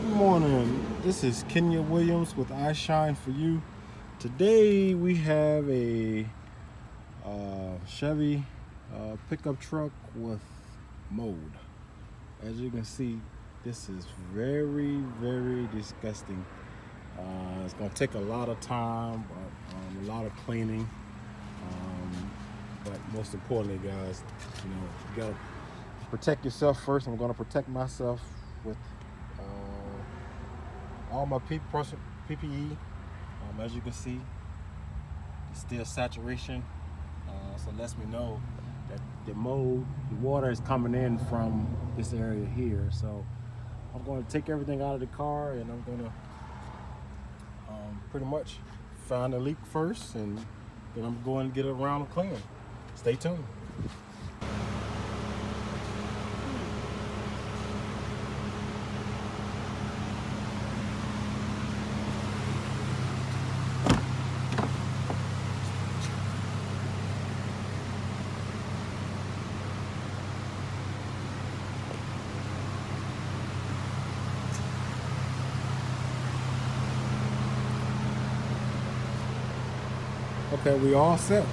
Good morning. This is Kenya Williams with I Shine For You. Today we have a Chevy pickup truck with mold. As you can see, this is very, very disgusting. It's going to take a lot of time, a lot of cleaning. But most importantly, guys, you got to protect yourself first. I'm going to protect myself with all my PPE. As you can see, it's still saturation, so it lets me know that the water is coming in from this area here. So I'm going to take everything out of the car, and I'm going to pretty much find the leak first, and then I'm going to get it around and clean. Stay tuned. Okay, we all set.